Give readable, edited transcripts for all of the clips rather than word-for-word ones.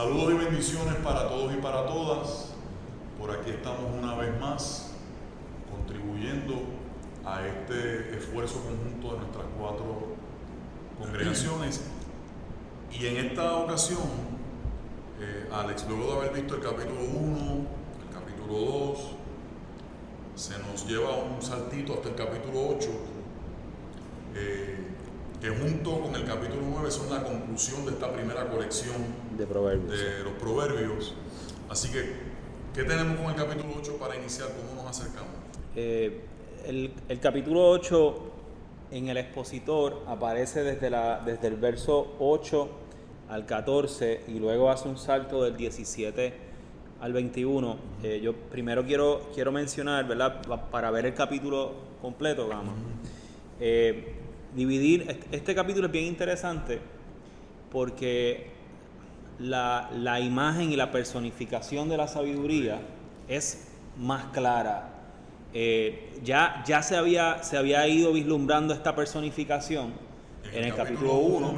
Saludos y bendiciones para todos y para todas. Por aquí estamos una vez más contribuyendo a este esfuerzo conjunto de nuestras 4 congregaciones. Y en esta ocasión, Alex, luego de haber visto el capítulo 1, el capítulo 2, se nos lleva un saltito hasta el capítulo 8, que junto con el capítulo 9 son la conclusión de esta primera colección de proverbios. De los proverbios. Así que, ¿qué tenemos con el capítulo 8 para iniciar? ¿Cómo nos acercamos? El capítulo 8 en el expositor aparece desde el verso 8 al 14 y luego hace un salto del 17 al 21. Yo primero quiero mencionar, ¿verdad? Para ver el capítulo completo, vamos. Dividir, este capítulo es bien interesante porque la imagen y la personificación de la sabiduría es más clara. Ya se había ido vislumbrando esta personificación en el capítulo 1,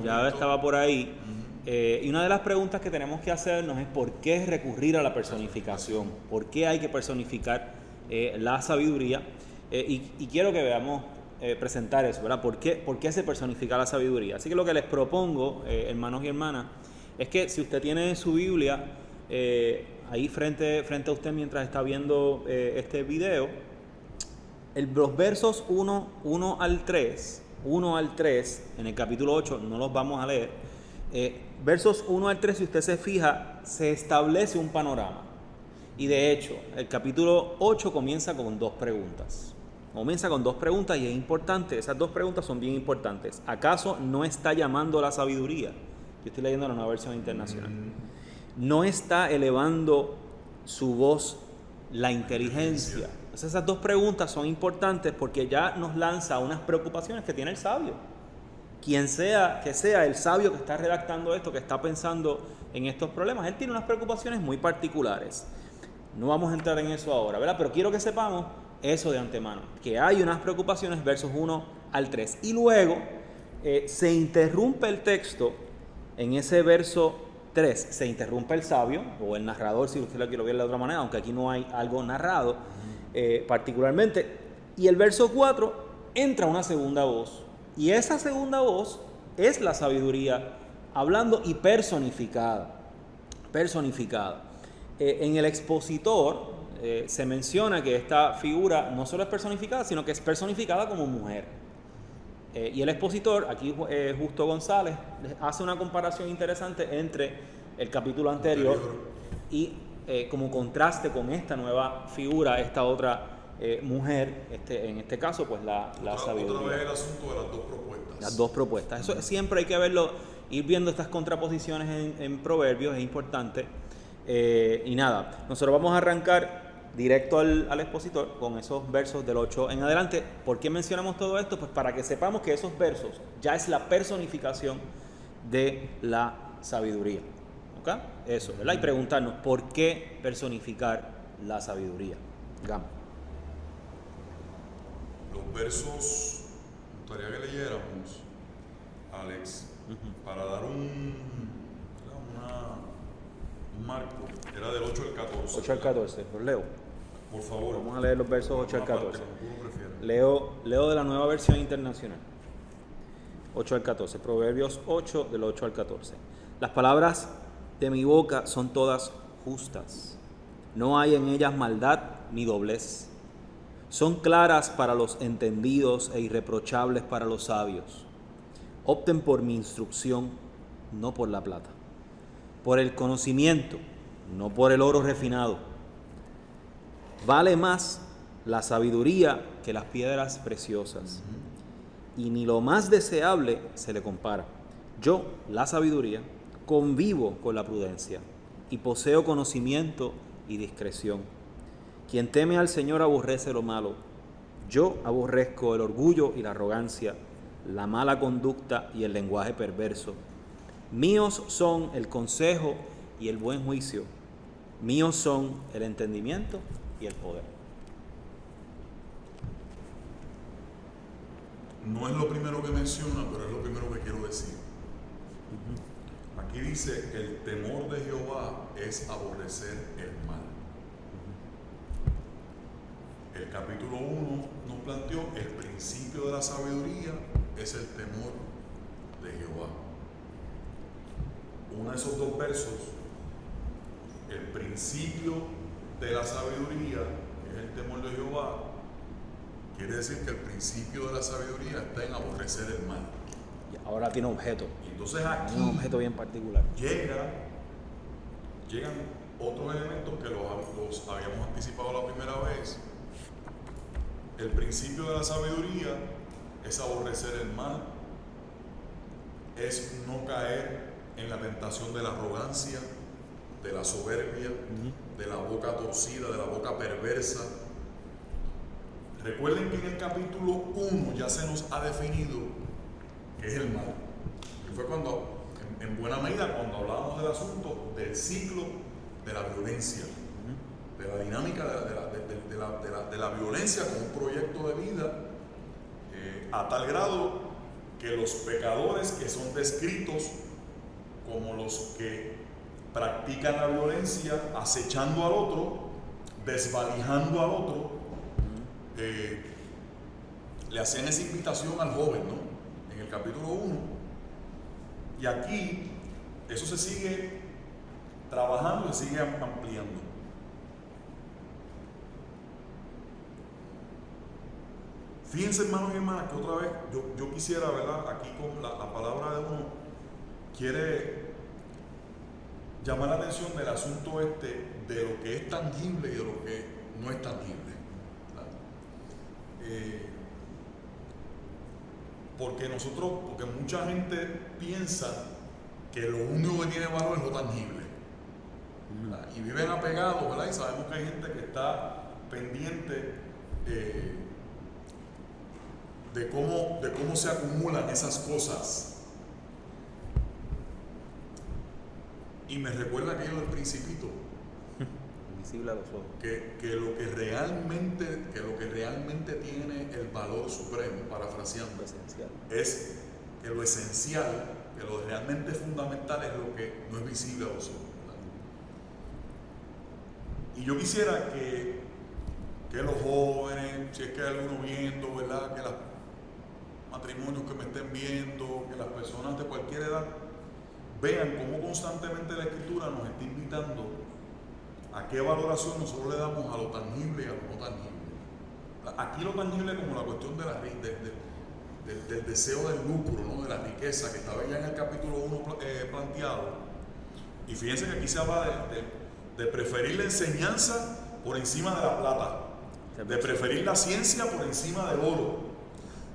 ya estaba por ahí. Y una de las preguntas que tenemos que hacernos es ¿por qué recurrir a la personificación? ¿Por qué hay que personificar la sabiduría? Y quiero que veamos presentar eso, ¿verdad? ¿Por qué se personifica la sabiduría? Así que lo que les propongo, hermanos y hermanas, es que si usted tiene su Biblia ahí frente a usted mientras está viendo este video, los versos 1 al 3 en el capítulo 8, no los vamos a leer, versos 1 al 3, si usted se fija, se establece un panorama. Y de hecho, el capítulo 8 comienza con 2 preguntas. Y es importante, esas 2 preguntas son bien importantes. ¿Acaso no está llamando la sabiduría? Yo estoy leyendo la nueva versión internacional. ¿No está elevando su voz la inteligencia? Entonces, esas 2 preguntas son importantes porque ya nos lanza unas preocupaciones que tiene el sabio. Quien sea que sea el sabio que está redactando esto, que está pensando en estos problemas, él tiene unas preocupaciones muy particulares. No vamos a entrar en eso ahora, ¿verdad? Pero quiero que sepamos eso de antemano, que hay unas preocupaciones, versos 1 al 3. Y luego se interrumpe el texto en ese verso 3, se interrumpe el sabio, o el narrador, si usted lo quiere ver de otra manera, aunque aquí no hay algo narrado particularmente. Y el verso 4 entra una segunda voz. Y esa segunda voz es la sabiduría hablando y personificada. En el expositor se menciona que esta figura no solo es personificada, sino que es personificada como mujer. Y el expositor, aquí Justo González, hace una comparación interesante entre el capítulo anterior y como contraste con esta nueva figura, esta otra mujer, en este caso pues la sabiduría. Otra vez el asunto de las 2 propuestas. Las 2 propuestas. Eso siempre hay que verlo, ir viendo estas contraposiciones en Proverbios, es importante. Y nada, nosotros vamos a arrancar directo al expositor con esos versos del 8 en adelante. ¿Por qué mencionamos todo esto? Pues para que sepamos que esos versos ya es la personificación de la sabiduría. ¿Ok? Eso, ¿verdad? Y preguntarnos, ¿por qué personificar la sabiduría? Gama. Los versos, me gustaría que leyéramos, Alex, para dar un marco, era del 8 al 14. 8 al 14, los leo. Por favor. Vamos a leer los versos 8 al 14. Parte, leo de la nueva versión internacional. 8 al 14. Proverbios 8, del 8 al 14. Las palabras de mi boca son todas justas. No hay en ellas maldad ni doblez. Son claras para los entendidos e irreprochables para los sabios. Opten por mi instrucción, no por la plata. Por el conocimiento, no por el oro refinado. Vale más la sabiduría que las piedras preciosas. Y ni lo más deseable se le compara. Yo, la sabiduría, convivo con la prudencia y poseo conocimiento y discreción. Quien teme al Señor aborrece lo malo. Yo aborrezco el orgullo y la arrogancia, la mala conducta y el lenguaje perverso. Míos son el consejo y el buen juicio. Míos son el entendimiento y el poder. No es lo primero que menciona, pero es lo primero que quiero decir. Aquí dice, el temor de Jehová es aborrecer el mal. El capítulo 1 nos planteó el principio de la sabiduría es el temor de Jehová. Uno de esos dos versos, el principio de la sabiduría es el temor de Jehová, quiere decir que el principio de la sabiduría está en aborrecer el mal. Y ahora tiene objeto. Y entonces aquí Un objeto bien particular. llegan otros elementos que los habíamos anticipado la primera vez. El principio de la sabiduría es aborrecer el mal, es no caer en la tentación de la arrogancia, de la soberbia, de la boca torcida, de la boca perversa. Recuerden que en el capítulo 1 ya se nos ha definido qué es el mal. Y fue cuando, en buena medida, cuando hablábamos del asunto del ciclo de la violencia, de la dinámica de la violencia como un proyecto de vida, a tal grado que los pecadores que son descritos como los que practican la violencia, acechando al otro, desvalijando al otro, le hacían esa invitación al joven, ¿no? En el capítulo 1. Y aquí eso se sigue trabajando y se sigue ampliando. Fíjense, hermanos y hermanas, que otra vez yo quisiera, ¿verdad? Aquí con la palabra de uno quiere llamar la atención del asunto de lo que es tangible y de lo que no es tangible. Porque mucha gente piensa que lo único que tiene valor es lo tangible. ¿Verdad? Y viven apegados, ¿verdad? Y sabemos que hay gente que está pendiente de cómo se acumulan esas cosas. Y me recuerda aquello del Principito. Invisible a los ojos. Que lo que realmente tiene el valor supremo, parafraseando, es que lo esencial, que lo realmente fundamental es lo que no es visible a los ojos. ¿Verdad? Y yo quisiera que los jóvenes, si es que hay alguno viendo, ¿verdad? Que los matrimonios que me estén viendo, que las personas de cualquier edad vean cómo constantemente la Escritura nos está invitando a qué valoración nosotros le damos a lo tangible y a lo no tangible. Aquí lo tangible como la cuestión del deseo del lucro, ¿no? De la riqueza, que estaba ya en el capítulo 1 planteado. Y fíjense que aquí se habla de preferir la enseñanza por encima de la plata, de preferir la ciencia por encima del oro,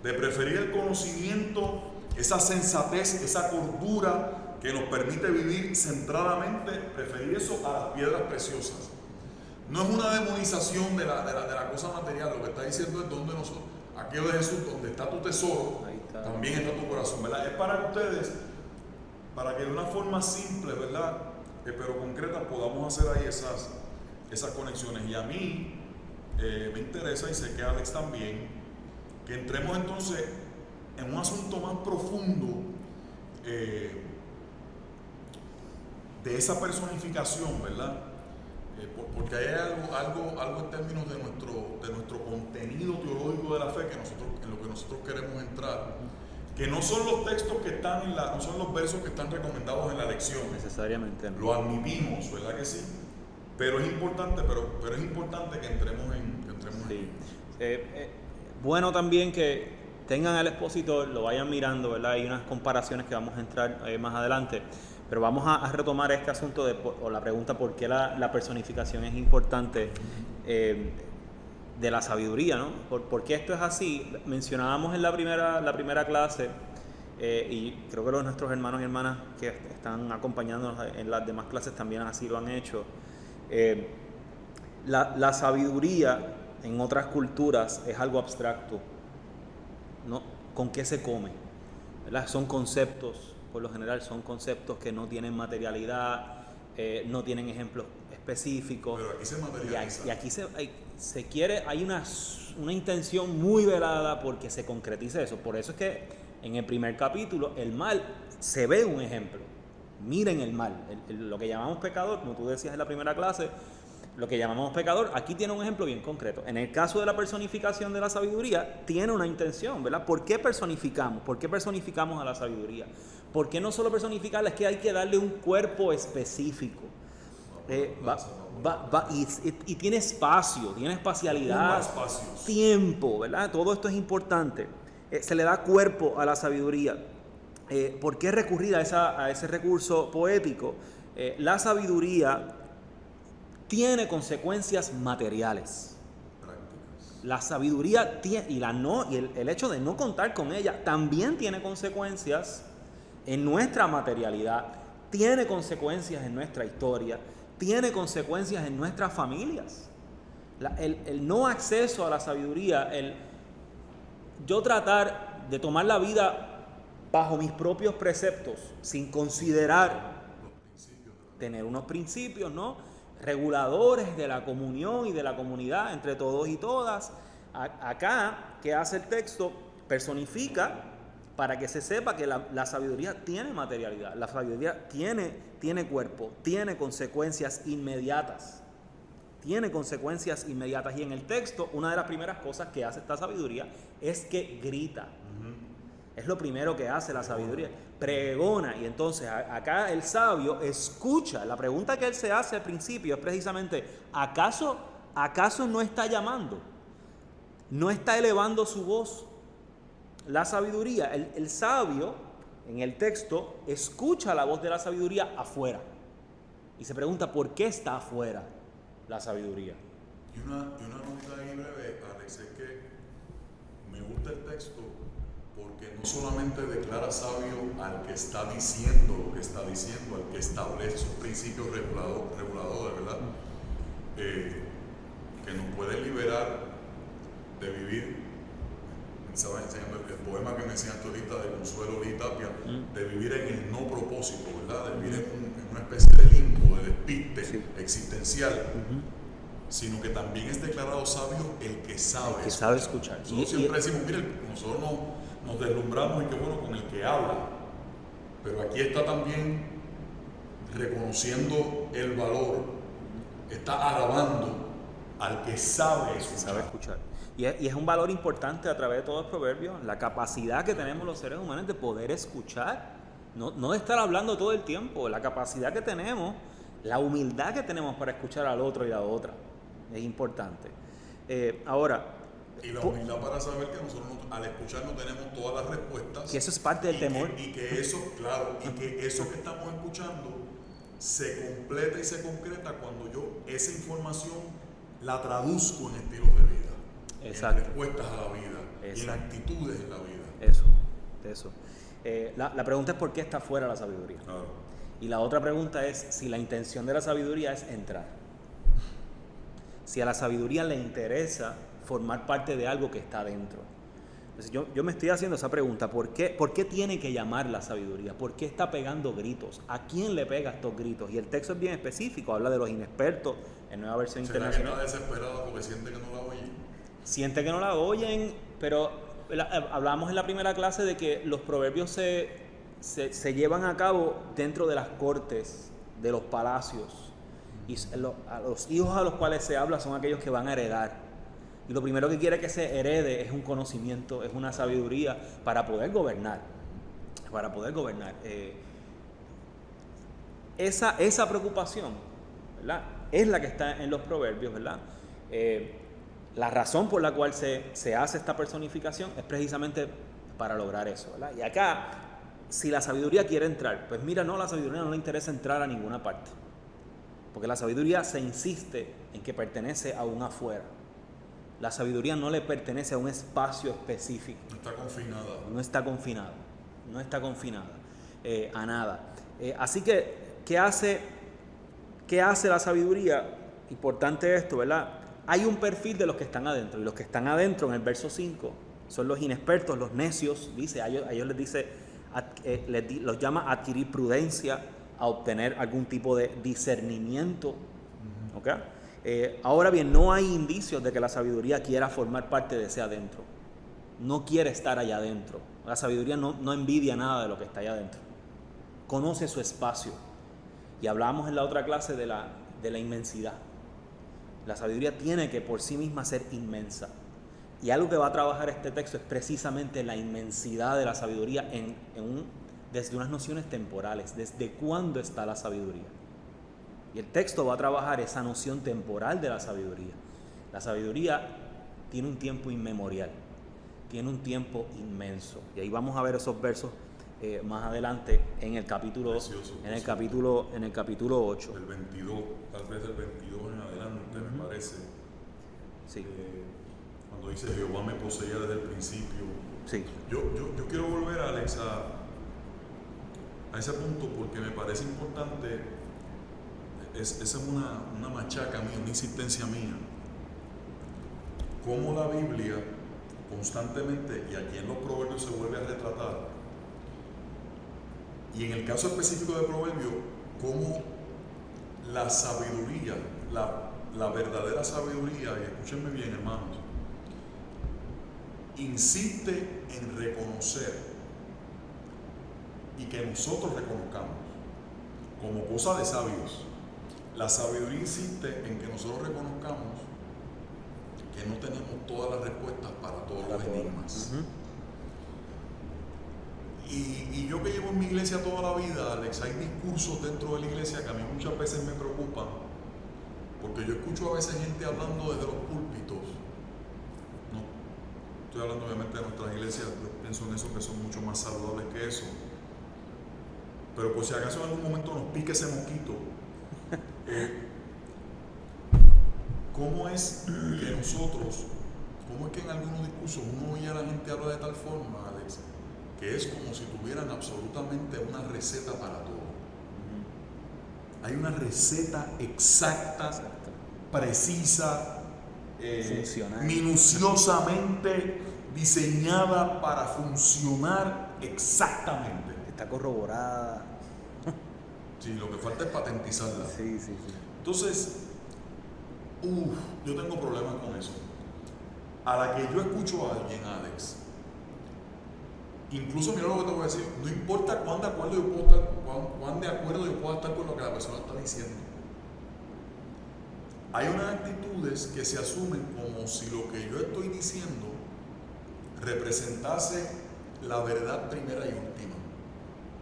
de preferir el conocimiento, esa sensatez, esa cordura que nos permite vivir centradamente, preferir eso a las piedras preciosas. No es una demonización de la cosa material, lo que está diciendo es donde nosotros, aquello de Jesús, donde está tu tesoro, también está tu corazón, ¿verdad? Es para ustedes, para que de una forma simple, ¿verdad? Pero concreta, podamos hacer ahí esas conexiones. Y a mí me interesa, y sé que a Alex también, que entremos entonces en un asunto más profundo de esa personificación, ¿verdad? Porque hay algo en términos de nuestro contenido teológico de la fe en lo que nosotros queremos entrar, que no son los textos que están no son los versos que están recomendados en la lección. Necesariamente no. Lo admitimos, ¿verdad que sí? Pero es importante, pero es importante que entremos sí. Bueno también que tengan al expositor, lo vayan mirando, ¿verdad? Hay unas comparaciones que vamos a entrar más adelante. Pero vamos a retomar este asunto o la pregunta por qué la personificación es importante de la sabiduría, ¿no? ¿Por qué esto es así? Mencionábamos en la primera clase, y creo que nuestros hermanos y hermanas que están acompañándonos en las demás clases también así lo han hecho. La sabiduría en otras culturas es algo abstracto, ¿no? ¿Con qué se come? ¿Verdad? Son conceptos. Por lo general son conceptos que no tienen materialidad, no tienen ejemplos específicos. Pero aquí se materializa. Y aquí se quiere, hay una intención muy velada porque se concretice eso. Por eso es que en el primer capítulo el mal se ve un ejemplo. miren el mal. Lo que llamamos pecador, como tú decías en la primera clase, lo que llamamos pecador, aquí tiene un ejemplo bien concreto. En el caso de la personificación de la sabiduría, tiene una intención, ¿verdad? ¿Por qué personificamos? ¿Por qué personificamos a la sabiduría? ¿Por qué no solo personificarla? Es que hay que darle un cuerpo específico. Y tiene espacio, tiene espacialidad, tiempo, ¿verdad? Todo esto es importante. Se le da cuerpo a la sabiduría. ¿Por qué recurrir a ese recurso poético? La sabiduría tiene consecuencias materiales. La sabiduría tiene, y el hecho de no contar con ella también tiene consecuencias en nuestra materialidad, tiene consecuencias en nuestra historia, tiene consecuencias en nuestras familias. El no acceso a la sabiduría, el yo tratar de tomar la vida bajo mis propios preceptos, sin considerar tener unos principios, ¿no?, reguladores de la comunión y de la comunidad entre todos y todas. Acá, ¿qué hace el texto? Personifica para que se sepa que la sabiduría tiene materialidad, la sabiduría tiene cuerpo, tiene consecuencias inmediatas. Tiene consecuencias inmediatas. Y en el texto, una de las primeras cosas que hace esta sabiduría es que grita. Es lo primero que hace la sabiduría. Pregona. Y entonces acá el sabio escucha. La pregunta que él se hace al principio es precisamente, ¿acaso no está llamando? ¿No está elevando su voz? La sabiduría, el sabio en el texto escucha la voz de la sabiduría afuera. Y se pregunta, ¿por qué está afuera la sabiduría? Y una nota ahí breve, Alex, es que me gusta el texto porque no solamente declara sabio al que está diciendo lo que está diciendo, al que establece sus principios reguladores, ¿verdad? Que nos puede liberar de vivir, me estaba enseñando el poema que me enseñaste ahorita de Consuelo Lee Tapia, de vivir en el no propósito, ¿verdad? De vivir en una especie de limbo, de despiste existencial. Sino que también es declarado sabio el que sabe escuchar. Nosotros siempre decimos, mire, nosotros nos deslumbramos y qué bueno con el que habla, pero aquí está también reconociendo el valor, está alabando al que sabe escuchar. Y es un valor importante a través de todos los proverbios, la capacidad que tenemos los seres humanos de poder escuchar, no de estar hablando todo el tiempo, la capacidad que tenemos, la humildad que tenemos para escuchar al otro y a la otra. Es importante. Ahora, y la humildad para saber que nosotros al escuchar no tenemos todas las respuestas. Que eso es parte del temor. Y que eso que estamos escuchando se completa y se concreta cuando yo esa información la traduzco en estilos de vida. Exacto. En respuestas a la vida. Y en actitudes en la vida. Eso. La pregunta es ¿por qué está fuera la sabiduría? Claro. Y la otra pregunta es si la intención de la sabiduría es entrar. Si a la sabiduría le interesa formar parte de algo que está dentro. Entonces yo me estoy haciendo esa pregunta, ¿por qué tiene que llamar la sabiduría? ¿Por qué está pegando gritos? ¿A quién le pega estos gritos? Y el texto es bien específico, habla de los inexpertos, en Nueva Versión Internacional. ¿Será que está desesperado porque siente que no la oyen? Siente que no la oyen, pero hablábamos en la primera clase de que los proverbios se llevan a cabo dentro de las cortes, de los palacios. Y a los hijos a los cuales se habla son aquellos que van a heredar. Y lo primero que quiere que se herede es un conocimiento, es una sabiduría para poder gobernar. Esa preocupación, ¿verdad?, es la que está en los proverbios, ¿verdad? La razón por la cual se hace esta personificación es precisamente para lograr eso, ¿verdad? Y acá, si la sabiduría quiere entrar, pues mira, la sabiduría no le interesa entrar a ninguna parte. Porque la sabiduría se insiste en que pertenece a un afuera. La sabiduría no le pertenece a un espacio específico. No está confinada. No está confinada a nada. Así que, ¿qué hace la sabiduría? Importante esto, ¿verdad? Hay un perfil de los que están adentro. Y los que están adentro, en el verso 5, son los inexpertos, los necios. Dice, a ellos les dice, los llama a adquirir prudencia, a obtener algún tipo de discernimiento. ¿Okay? Ahora bien, no hay indicios de que la sabiduría quiera formar parte de ese adentro. No quiere estar allá adentro. La sabiduría no envidia nada de lo que está allá adentro. conoce su espacio. Y hablábamos en la otra clase de la inmensidad. La sabiduría tiene que por sí misma ser inmensa. Y algo que va a trabajar este texto es precisamente la inmensidad de la sabiduría desde unas nociones temporales. ¿Desde cuándo está la sabiduría? Y el texto va a trabajar esa noción temporal de la sabiduría. La sabiduría tiene un tiempo inmemorial, tiene un tiempo inmenso. Y ahí vamos a ver esos versos más adelante en el capítulo, en el capítulo 8. El 22, tal vez el 22 en adelante, me parece. Sí. Cuando dice Jehová me poseía desde el principio. Sí. Yo quiero volver, Alex, a ese punto porque me parece importante. Esa es una machaca mía, una insistencia mía. Cómo la Biblia constantemente, y aquí en los Proverbios se vuelve a retratar, y en el caso específico de Proverbios, cómo la sabiduría, la verdadera sabiduría, y escúchenme bien, hermanos, insiste en reconocer y que nosotros reconozcamos como cosa de sabios. La sabiduría insiste en que nosotros reconozcamos que no tenemos todas las respuestas para todos los enigmas. Y yo que llevo en mi iglesia toda la vida, Alex, hay discursos dentro de la iglesia que a mí muchas veces me preocupan, porque yo escucho a veces gente hablando desde los púlpitos. No estoy hablando obviamente de nuestras iglesias, yo pienso en eso que son mucho más saludables que eso. Pero por si acaso en algún momento nos pique ese mosquito, ¿cómo es que nosotros, cómo es que en algunos discursos uno oye a la gente hablar de tal forma, Alex, que es como si tuvieran absolutamente una receta para todo? Hay una receta exacta, precisa, minuciosamente diseñada para funcionar exactamente. Está corroborada. Sí, lo que falta es patentizarla. Sí. Entonces, yo tengo problemas con eso. A la que yo escucho a alguien, Alex, incluso mira lo que te voy a decir, no importa cuán de acuerdo yo pueda estar con lo que la persona está diciendo. Hay unas actitudes que se asumen como si lo que yo estoy diciendo representase la verdad primera y última.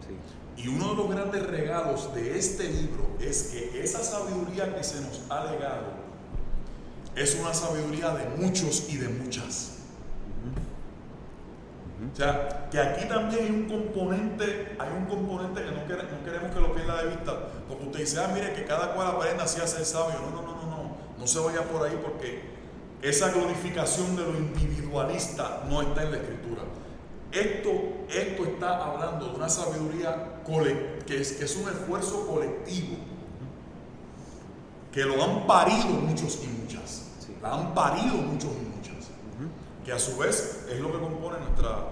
Sí. Y uno de los grandes regalos de este libro es que esa sabiduría que se nos ha legado es una sabiduría de muchos y de muchas. O sea, que aquí también hay un componente que no queremos que lo pierda de vista, porque usted dice, mire, que cada cual aprenda así a ser sabio. No se vaya por ahí, porque esa glorificación de lo individualista no está en la Escritura. Esto está hablando de una sabiduría que es un esfuerzo colectivo, que lo han parido muchos y muchas. Sí. La han parido muchos y muchas. Que a su vez es lo que compone nuestra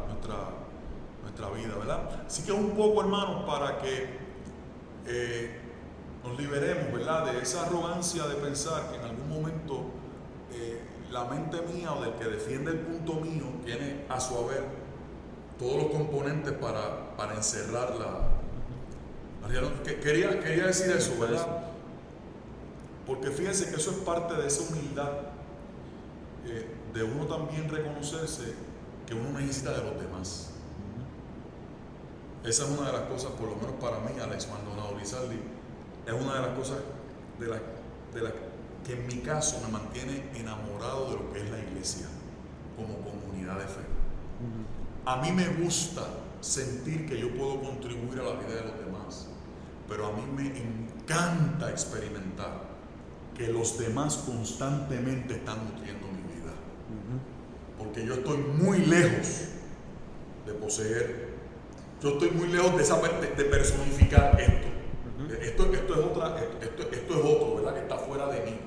vida, ¿verdad? Así que un poco, hermanos, para que nos liberemos, ¿verdad?, de esa arrogancia de pensar que en algún momento la mente mía o del que defiende el punto mío tiene a su haber todos los componentes para encerrar la realidad. Quería decir eso, ¿verdad? Porque fíjense que eso es parte de esa humildad, de uno también reconocerse que uno necesita de los demás. Esa es una de las cosas, por lo menos para mí, Alex Maldonado Lizaldi, es una de las cosas de las que en mi caso me mantiene enamorado de lo que es la iglesia como comunidad de fe. A mí me gusta sentir que yo puedo contribuir a la vida de los demás, pero a mí me encanta experimentar que los demás constantemente están nutriendo mi vida. Porque yo estoy muy lejos de poseer, yo estoy muy lejos de esa de personificar esto. Esto es otro, ¿verdad?, que está fuera de mí,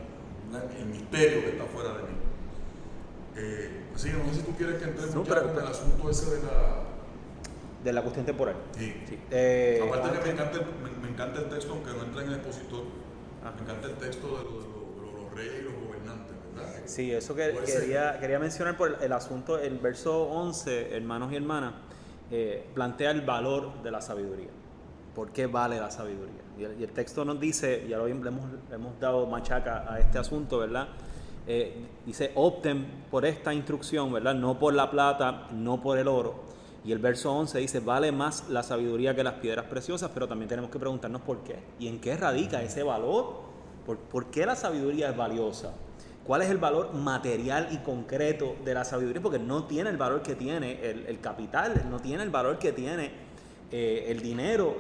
el misterio que está fuera de mí. Así que no sé si tú quieres que entremos con el asunto ese de la cuestión temporal. Sí. Aparte que me encanta el texto, aunque no entra en el expositor. Me encanta el texto de los reyes y los gobernantes, ¿verdad? Sí, eso que quería mencionar por el asunto, el verso 11, hermanos y hermanas, plantea el valor de la sabiduría. ¿Por qué vale la sabiduría? Y el texto nos dice, ya le hemos dado machaca a este asunto, ¿verdad? Dice, opten por esta instrucción, ¿verdad? No por la plata, no por el oro. Y el verso 11 dice, vale más la sabiduría que las piedras preciosas, pero también tenemos que preguntarnos por qué. ¿Y en qué radica ese valor? ¿Por qué la sabiduría es valiosa? ¿Cuál es el valor material y concreto de la sabiduría? Porque no tiene el valor que tiene el capital, no tiene el valor que tiene el dinero.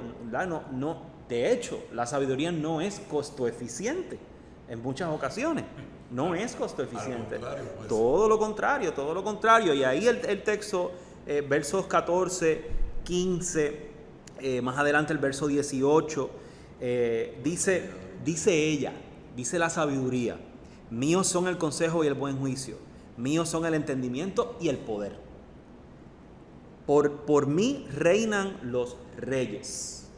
No. De hecho, la sabiduría no es costo eficiente en muchas ocasiones. No es costo eficiente. Pues. Todo lo contrario. Y ahí el texto, versos 14, 15, más adelante el verso 18, dice ella, dice la sabiduría, míos son el consejo y el buen juicio, míos son el entendimiento y el poder. Por mí reinan los reyes.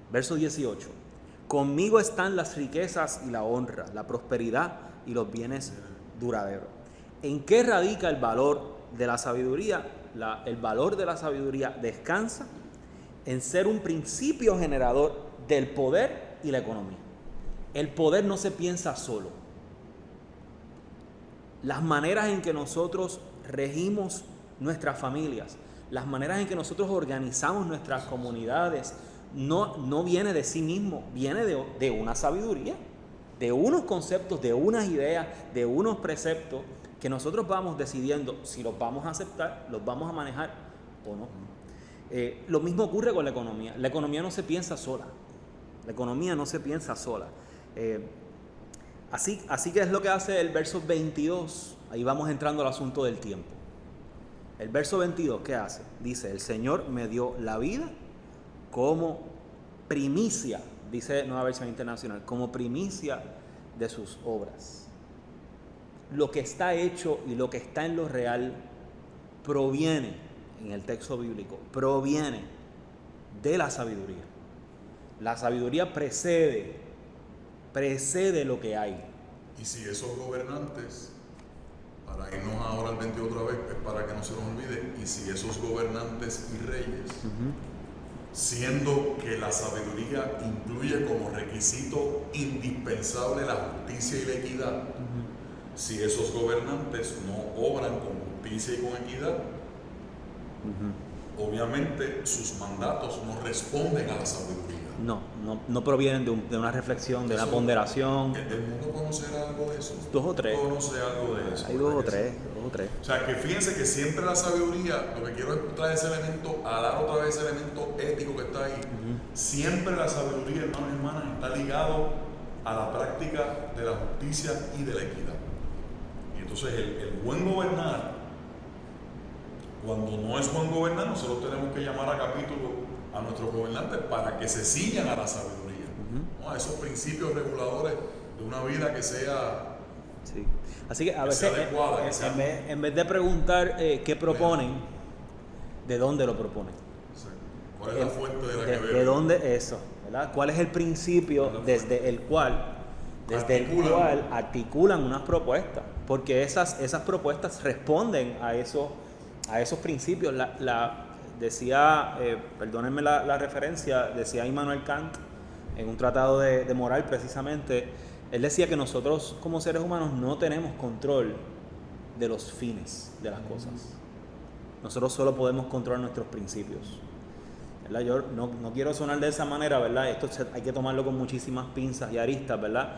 Verso 18, conmigo están las riquezas y la honra, la prosperidad y los bienes duraderos. ¿En qué radica el valor de la sabiduría? El valor de la sabiduría descansa en ser un principio generador del poder y la economía. El poder no se piensa solo. Las maneras en que nosotros regimos nuestras familias, las maneras en que nosotros organizamos nuestras comunidades, no viene de sí mismo, viene de una sabiduría, de unos conceptos, de unas ideas, de unos preceptos que nosotros vamos decidiendo si los vamos a aceptar, los vamos a manejar o no. Lo mismo ocurre con la economía. La economía no se piensa sola. Así que es lo que hace el verso 22. Ahí vamos entrando al asunto del tiempo. El verso 22, ¿qué hace? Dice, el Señor me dio la vida como primicia, dice Nueva Versión Internacional, como primicia de sus obras. Lo que está hecho y lo que está en lo real proviene, en el texto bíblico, proviene de la sabiduría. La sabiduría precede lo que hay. Y si esos gobernantes, para irnos ahora al 22 otra vez, es para que no se nos olvide, y si esos gobernantes y reyes, siendo que la sabiduría incluye como requisito indispensable la justicia y la equidad, si esos gobernantes no obran con justicia y con equidad, obviamente sus mandatos no responden a la sabiduría. No provienen de una reflexión, de una ponderación. ¿El mundo conocerá algo de eso? Dos o tres. ¿Conoce algo de eso? Hay dos o tres. O sea, que fíjense que siempre la sabiduría, lo que quiero es traer ese elemento, a dar otra vez ese elemento ético que está ahí. Siempre la sabiduría, hermanos y hermanas, está ligado a la práctica de la justicia y de la equidad. Y entonces el buen gobernar, cuando no es buen gobernar, nosotros tenemos que llamar a capítulo a nuestros gobernantes para que se ciñan a la sabiduría, ¿no? A esos principios reguladores de una vida que sea... Sí. Así que a veces, en vez de preguntar qué proponen, ¿de dónde lo proponen? ¿Cuál es la fuente de la que beben? ¿De dónde eso? ¿Verdad? ¿Cuál es el principio desde el cual articulan unas propuestas? Porque esas propuestas responden a esos principios. Decía, perdónenme la referencia, decía Immanuel Kant en un tratado de moral precisamente. Él decía que nosotros como seres humanos no tenemos control de los fines de las cosas. Nosotros solo podemos controlar nuestros principios, ¿verdad? Yo no quiero sonar de esa manera, ¿verdad? Esto hay que tomarlo con muchísimas pinzas y aristas, ¿verdad?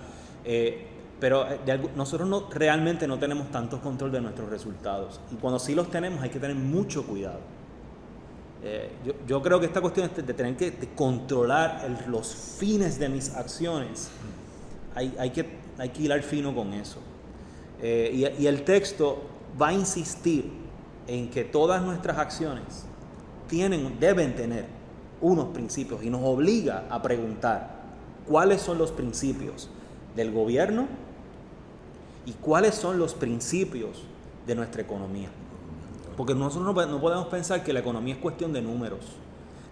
Pero nosotros realmente no tenemos tanto control de nuestros resultados. Y cuando sí los tenemos hay que tener mucho cuidado. Yo creo que esta cuestión de tener que controlar los fines de mis acciones, hay que hilar fino con eso. Y el texto va a insistir en que todas nuestras acciones deben tener unos principios y nos obliga a preguntar cuáles son los principios del gobierno y cuáles son los principios de nuestra economía. Porque nosotros no podemos pensar que la economía es cuestión de números.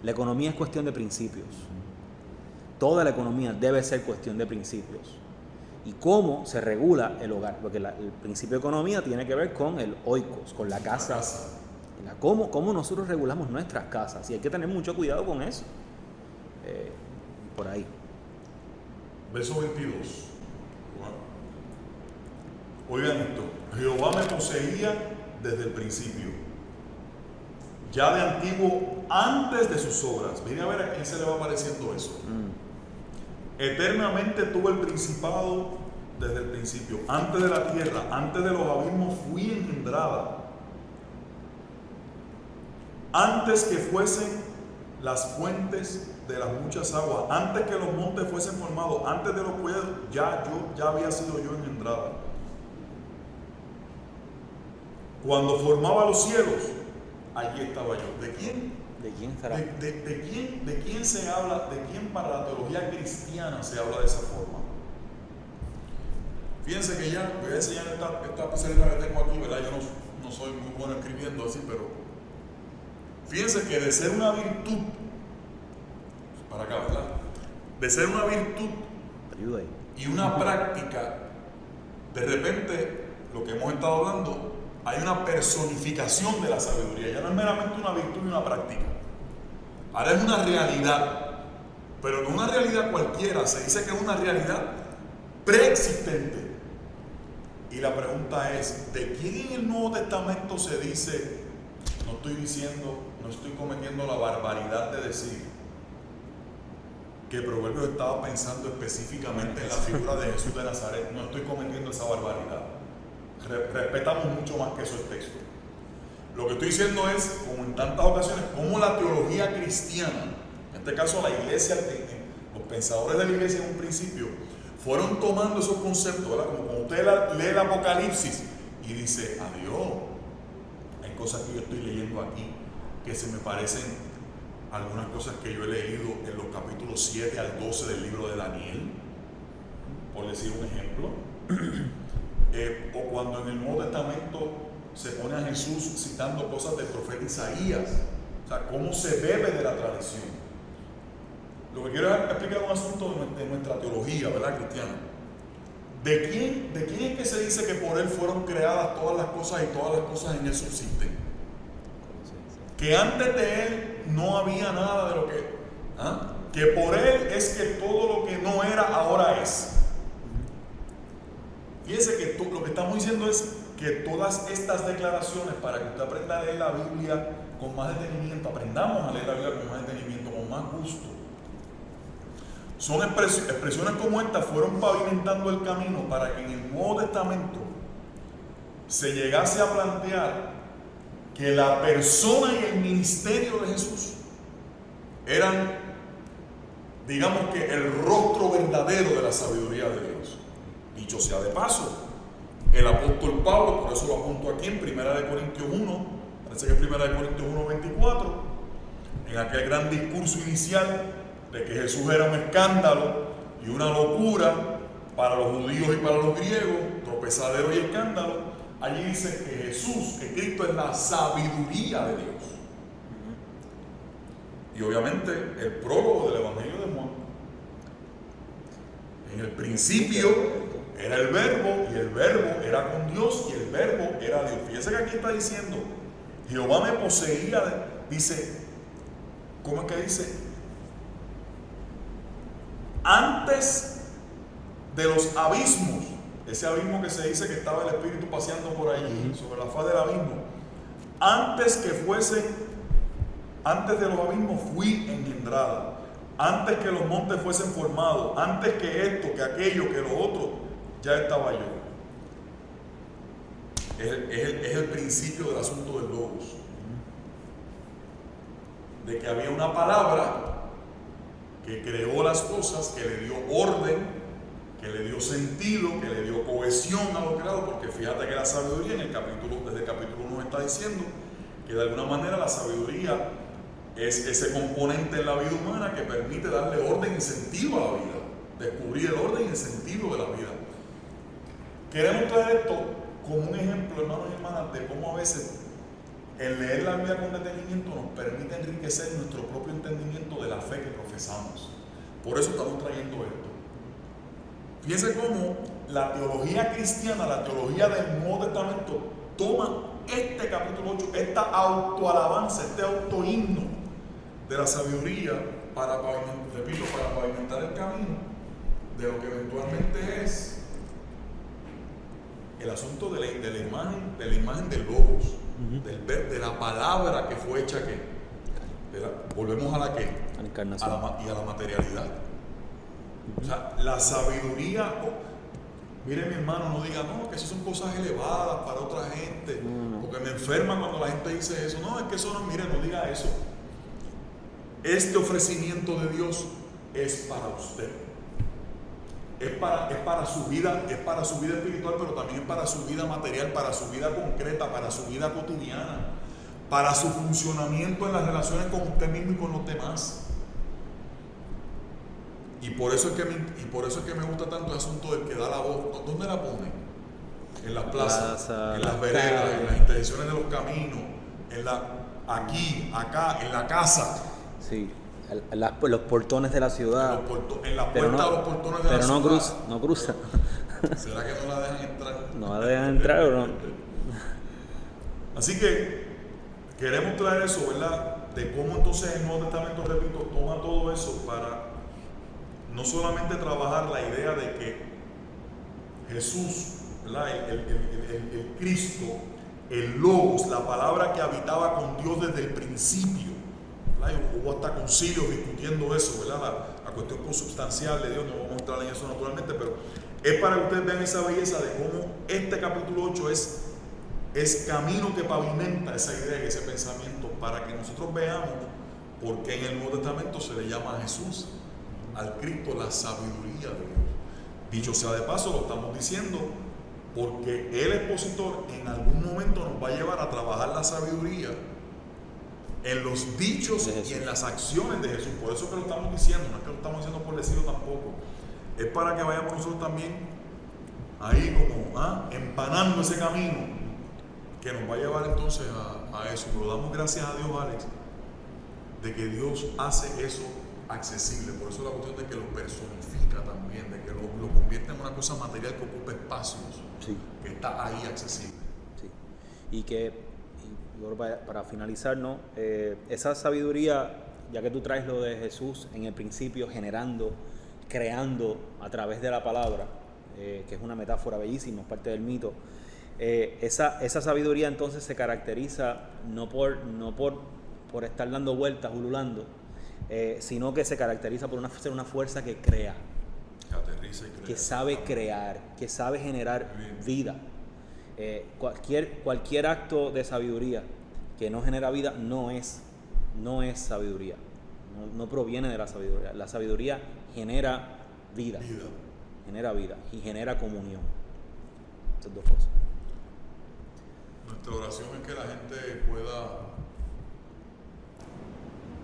La economía es cuestión de principios. Toda la economía debe ser cuestión de principios. Y cómo se regula el hogar. Porque el principio de economía tiene que ver con el oikos, con la casa. Cómo nosotros regulamos nuestras casas. Y hay que tener mucho cuidado con eso. por ahí. Verso 22. Oigan esto. Jehová me poseía desde el principio, ya de antiguo, antes de sus obras. Mire a ver a quién se le va apareciendo eso. Eternamente tuve el principado desde el principio. Antes de la tierra, antes de los abismos fui engendrada. Antes que fuesen las fuentes de las muchas aguas, antes que los montes fuesen formados, antes de los cuellos, ya había sido yo engendrada. Cuando formaba los cielos, allí estaba yo. ¿De quién? ¿De quién estará? ¿De quién se habla? ¿De quién para la teología cristiana se habla de esa forma? Fíjense que ya, voy a enseñar esta especialidad que tengo aquí, ¿verdad? Yo no soy muy bueno escribiendo así, pero fíjense que de ser una virtud, para acá, ¿verdad? De ser una virtud y una práctica, de repente, lo que hemos estado hablando, hay una personificación de la sabiduría. Ya no es meramente una virtud y una práctica. Ahora es una realidad, pero no una realidad cualquiera. Se dice que es una realidad preexistente. Y la pregunta es, ¿de quién en el Nuevo Testamento se dice, no estoy cometiendo la barbaridad de decir que Proverbios estaba pensando específicamente en la figura de Jesús de Nazaret? No estoy cometiendo esa barbaridad. Respetamos mucho más que eso el texto. Lo que estoy diciendo es, como en tantas ocasiones, cómo la teología cristiana, en este caso la iglesia, los pensadores de la iglesia en un principio, fueron tomando esos conceptos, ¿verdad? Como usted lee el Apocalipsis y dice, adiós, hay cosas que yo estoy leyendo aquí que se me parecen a algunas cosas que yo he leído en los capítulos 7 al 12 del libro de Daniel, por decir un ejemplo. O cuando en el Nuevo Testamento se pone a Jesús citando cosas del profeta Isaías, o sea, cómo se bebe de la tradición. Lo que quiero es explicar un asunto de nuestra teología, ¿verdad, cristiana? ¿De quién es que se dice que por Él fueron creadas todas las cosas y todas las cosas en Él subsisten? Que antes de Él no había nada de lo que por Él es que todo lo que no era ahora es. Fíjese que lo que estamos diciendo es que todas estas declaraciones, para que usted aprenda a leer la Biblia con más detenimiento, aprendamos a leer la Biblia con más detenimiento, con más gusto, son expresiones como estas, fueron pavimentando el camino para que en el Nuevo Testamento se llegase a plantear que la persona y el ministerio de Jesús eran, digamos que, el rostro verdadero de la sabiduría de Dios. Dicho sea de paso, el apóstol Pablo, por eso lo apunto aquí en 1 Corintios 1, parece que es 1 Corintios 1, 24, en aquel gran discurso inicial de que Jesús era un escándalo y una locura para los judíos y para los griegos, tropezadero y escándalo, allí dice que Jesús, que Cristo es la sabiduría de Dios. Y obviamente el prólogo del Evangelio de Juan. En el principio era el verbo, y el verbo era con Dios, y el verbo era Dios. Fíjense que aquí está diciendo, Jehová me poseía, dice, ¿cómo es que dice? Antes de los abismos, ese abismo que se dice que estaba el Espíritu paseando por allí, sobre la faz del abismo, antes de los abismos fui engendrada, antes que los montes fuesen formados, antes que esto, que aquello, que lo otro, ya estaba yo. Es el principio del asunto del logos, de que había una palabra que creó las cosas, que le dio orden, que le dio sentido, que le dio cohesión a lo creado, porque fíjate que la sabiduría desde el capítulo 1 está diciendo que de alguna manera la sabiduría es ese componente en la vida humana que permite darle orden y sentido a la vida, descubrir el orden y el sentido de la vida. Queremos traer esto como un ejemplo, hermanos y hermanas, de cómo a veces el leer la Biblia con detenimiento nos permite enriquecer nuestro propio entendimiento de la fe que profesamos. Por eso estamos trayendo esto. Fíjense cómo la teología cristiana, la teología del Nuevo Testamento, toma este capítulo 8, esta autoalabanza, este autohimno de la sabiduría, para pavimentar el camino de lo que eventualmente es el asunto de la imagen del logos, de la palabra que fue hecha que volvemos a la que A la encarnación. y a la materialidad. O sea, la sabiduría, mire mi hermano, no diga, no, que eso son cosas elevadas para otra gente, porque me enferma cuando la gente dice eso. No, es que eso no, mire, no diga eso. Este ofrecimiento de Dios es para usted. Es para su vida espiritual, pero también es para su vida material, para su vida concreta, para su vida cotidiana, para su funcionamiento en las relaciones con usted mismo y con los demás. Y por eso es que me gusta tanto el asunto del que da la voz. ¿Dónde la pone? En las plazas, en las veredas, en las intersecciones de los caminos, aquí, acá, en la casa. Sí, los portones de la ciudad. En la puerta de los portones de la ciudad. Pero no cruza. ¿Será que no la dejan entrar? No la dejan entrar o no. Así que queremos traer eso, ¿verdad? De cómo entonces el Nuevo Testamento, repito, toma todo eso para no solamente trabajar la idea de que Jesús, ¿verdad? El Cristo, el Logos, la palabra que habitaba con Dios desde el principio, ¿verdad? Hubo hasta concilios discutiendo eso, ¿verdad? La cuestión consubstancial de Dios, no vamos a entrar en eso naturalmente, pero es para que ustedes vean esa belleza de cómo este capítulo 8 es camino que pavimenta esa idea y ese pensamiento para que nosotros veamos por qué en el Nuevo Testamento se le llama a Jesús, al Cristo, la sabiduría de Dios. Dicho sea de paso, lo estamos diciendo porque el expositor en algún momento nos va a llevar a trabajar la sabiduría en los dichos y en las acciones de Jesús. Por eso que lo estamos diciendo, no es que lo estamos diciendo por decirlo tampoco. Es para que vayamos nosotros también ahí como empanando ese camino que nos va a llevar entonces a eso. Pero damos gracias a Dios, Alex, de que Dios hace eso accesible. Por eso la cuestión de que lo personifica también, de que lo convierte en una cosa material que ocupa espacios, sí, que está ahí accesible. Sí. Y para finalizar, ¿no? Esa sabiduría, ya que tú traes lo de Jesús en el principio, creando a través de la palabra, que es una metáfora bellísima, es parte del mito. Esa sabiduría entonces se caracteriza no por estar dando vueltas, ululando, sino que se caracteriza por ser una fuerza que crea, que sabe crear, que sabe generar vida. Cualquier acto de sabiduría que no genera vida no es sabiduría, no proviene de la sabiduría. La sabiduría genera vida, genera vida y genera comunión. Esas dos cosas. Nuestra oración es que la gente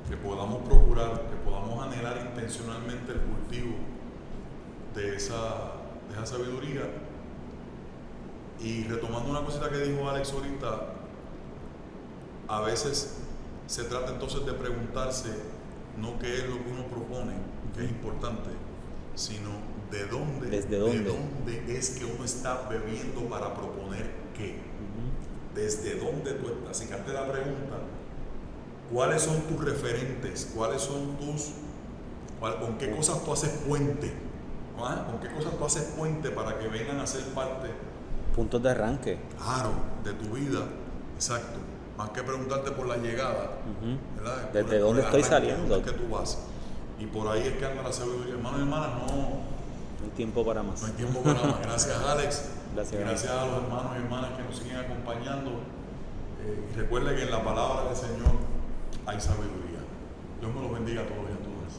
que podamos procurar, que podamos anhelar intencionalmente el cultivo de esa sabiduría. Y retomando una cosita que dijo Alex ahorita, a veces se trata entonces de preguntarse no qué es lo que uno propone, que es importante, sino desde dónde es que uno está bebiendo para proponer qué. Desde dónde tú estás. Así que hazte la pregunta, ¿cuáles son tus referentes? ¿Cuáles son con qué cosas tú haces puente? ¿Con qué cosas tú haces puente para que vengan a ser parte? Puntos de arranque. Claro, de tu vida. Exacto. Más que preguntarte por la llegada, ¿verdad? ¿Desde dónde estoy saliendo? ¿Dónde es que tú vas? Y por ahí es que anda la sabiduría. Hermanos y hermanas, no hay tiempo para más. No hay tiempo para más. Gracias, Alex. Gracias a los hermanos y hermanas que nos siguen acompañando. Y recuerden que en la palabra del Señor hay sabiduría. Dios me los bendiga a todos y a todas.